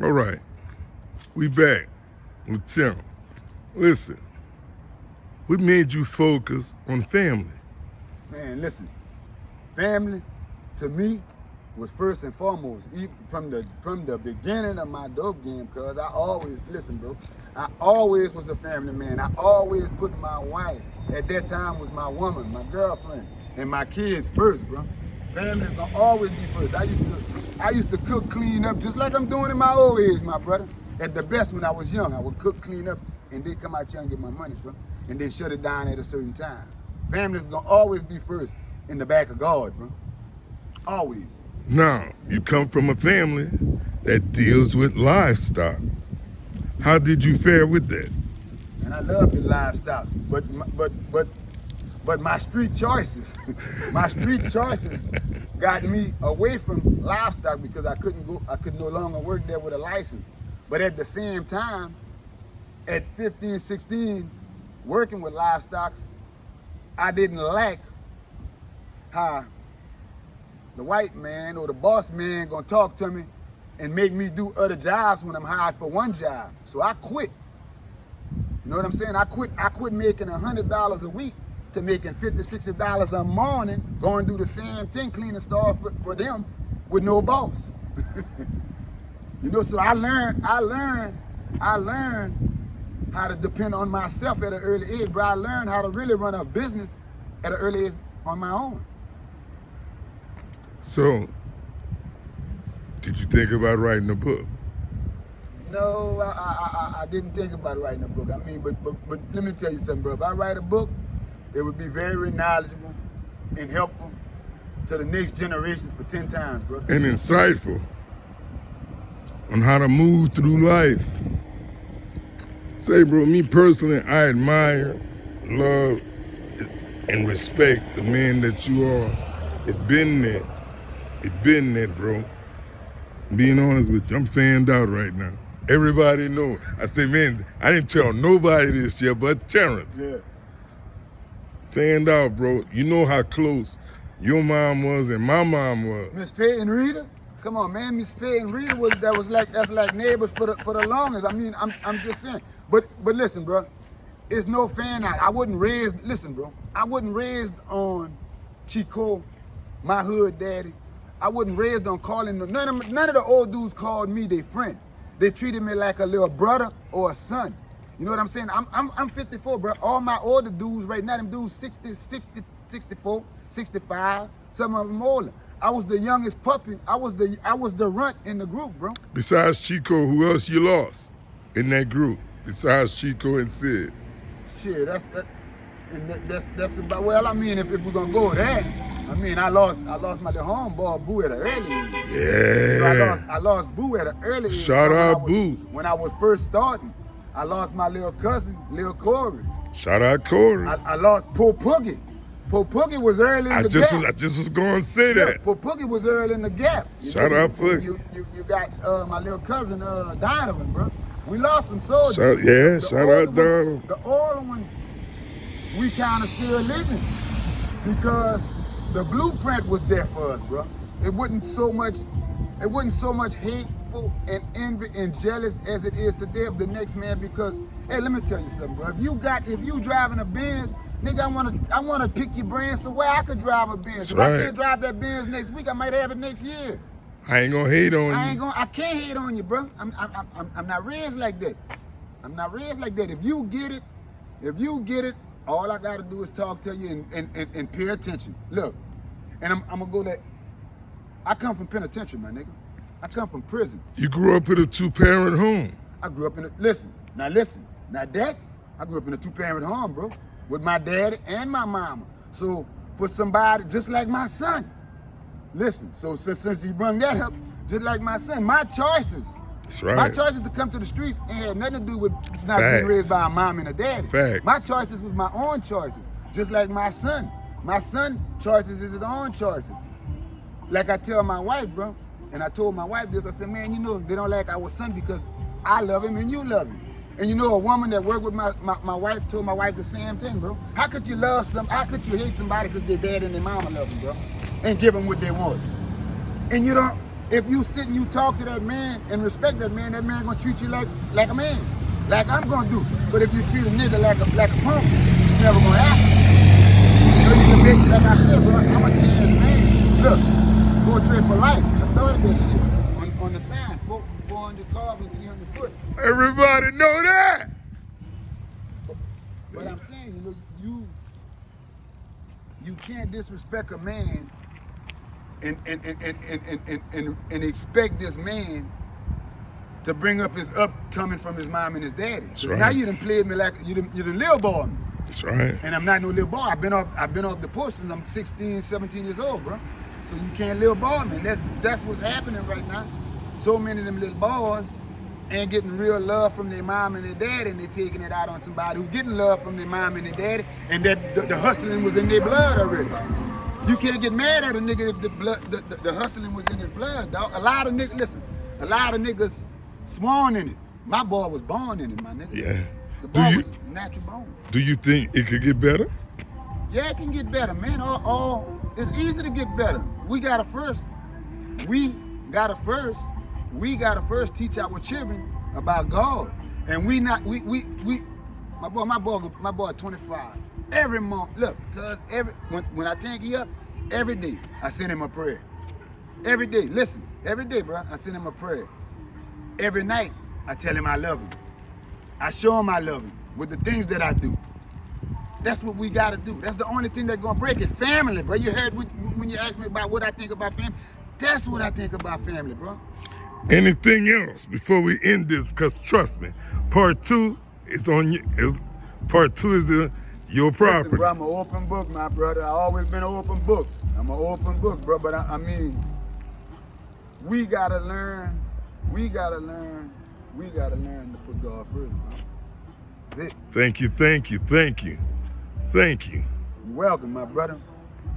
All right, we back with Tim. Listen, what made you focus on family? Man, listen, family to me was first and foremost, even from the beginning of my dope game, cause I always, listen, bro, I always was a family man. I always put my wife, at that time was my woman, my girlfriend, and my kids first, bro. Family's gonna always be first. I used to cook, clean up, just like I'm doing in my old age, my brother. At the best when I was young, I would cook, clean up, and then come out here and get my money, bro, and then shut it down at a certain time. Family's gonna always be first in the back of God, bro. Always. Now, you come from a family that deals with livestock. How did you fare with that? And I love the livestock, but my street choices, my street choices got me away from livestock because I could no longer work there with a license. But at the same time, at 15, 16, working with livestock, I didn't like how the white man or the boss man gonna talk to me and make me do other jobs when I'm hired for one job. So I quit. You know what I'm saying? I quit making $100 a week to making $50, $60 a morning, going do the same thing, cleaning stuff for them with no boss. You know, so I learned how to depend on myself at an early age, bro. I learned how to really run a business at an early age on my own. So, did you think about writing a book? No, I didn't think about writing a book. I mean, but let me tell you something, bro. If I write a book, it would be very knowledgeable and helpful to the next generation for 10 times, bro. And insightful on how to move through life. Say, bro, me personally, I admire, love, and respect the man that you are. It's been there. It's been there, bro. Being honest with you, I'm fanned out right now. Everybody know. I say, man, I didn't tell nobody this year but Terrence. Yeah. Fanned out, bro. You know how close your mom was and my mom was. Miss Faye and Rita? Come on, man. Miss Faye and Rita that's like neighbors for the longest. I mean, I'm just saying. But listen, bro. It's no fan out. I wasn't raised on Chico, my hood daddy. I wasn't raised on calling them. None of the old dudes called me their friend. They treated me like a little brother or a son. You know what I'm saying? I'm 54, bro. All my older dudes right now, them dudes 60, 64, 65, some of them older. I was the youngest puppy. I was the runt in the group, bro. Besides Chico, who else you lost in that group? Besides Chico and Sid. Shit, that's about, well, I mean, if we're gonna go there, I mean, I lost my little homeboy Boo at an early age. Yeah. So I lost Boo at an early age. Shout out Boo. When I was first starting, I lost my little cousin, Lil Corey. Shout out Corey. I lost Po Poogie. Po Poogie was early in the gap. I just was going to say that. Po Poogie was early in the gap. Shout out Poogie. You got my little cousin Donovan, bro. We lost some soldiers. Shout out Donovan. The older ones, we kind of still living because the blueprint was there for us, bro. It wasn't so much hateful and envy and jealous as it is today of the next man. Because, hey, let me tell you something, bro. If you driving a Benz, nigga, I wanna pick your brain so where I could drive a Benz. If I can't drive that Benz next week, I might have it next year. I ain't gonna hate on you. I can't hate on you, bro. I'm not raised like that. I'm not raised like that. If you get it, all I gotta do is talk to you and pay attention. Look, and I'm gonna go that. I come from penitentiary, my nigga. I come from prison. You grew up in a 2-parent home. I grew up in a, listen, that, I grew up in a 2-parent home, bro, with my daddy and my mama. So for somebody just like my son, listen, so since you brought that up, just like my son, my choices. That's right. My choices to come to the streets ain't had nothing to do with not being raised by a mom and a daddy. Facts. My choices was my own choices, just like my son. My son choices is his own choices. Like I tell my wife, bro, and I told my wife this, I said, man, you know, they don't like our son because I love him and you love him. And you know, a woman that worked with my wife told my wife the same thing, bro. How could you hate somebody because their dad and their mama love them, bro? And give them what they want. And you don't, if you sit and you talk to that man and respect that man gonna treat you like a man, like I'm gonna do. But if you treat a nigga like a punk, it's never gonna happen. You know, you can make, like I said, bro, I'm a changed man. Look, portrait for life. I started that shit on the sign, 400 cars and 300 foot. Everybody know that. But I'm saying, you know, you can't disrespect a man and expect this man to bring up his coming from his mom and his daddy. Because right. now you done played me like you done little boy me. That's right. And I'm not no little boy. I've been off the porch since I'm 16, 17 years old, bro. So you can't little boy me. That's what's happening right now. So many of them little boys ain't getting real love from their mom and their daddy, and they're taking it out on somebody who's getting love from their mom and their daddy, and that the hustling was in their blood already. You can't get mad at a nigga if the hustling was in his blood, dog. A lot of niggas sworn in it. My boy was born in it, my nigga. Yeah. The boy was natural born. Do you think it could get better? Yeah, it can get better, man. It's easy to get better. We gotta first teach our children about God. And my boy 25. Every month, look, cuz when I think he up, every day I send him a prayer. Every day, listen, every day, bro, I send him a prayer. Every night I tell him I love him. I show him I love him with the things that I do. That's what we gotta do. That's the only thing that's gonna break it. Family, bro. You heard when you asked me about what I think about family. That's what I think about family, bro. Anything else before we end this? Because trust me, part two is on you. Part two is your property. Listen, bro, I'm an open book, my brother. I always been an open book. I'm an open book, bro. But I mean, we gotta learn. We gotta learn to put God first, bro. That's it. Thank you. You're welcome, my brother.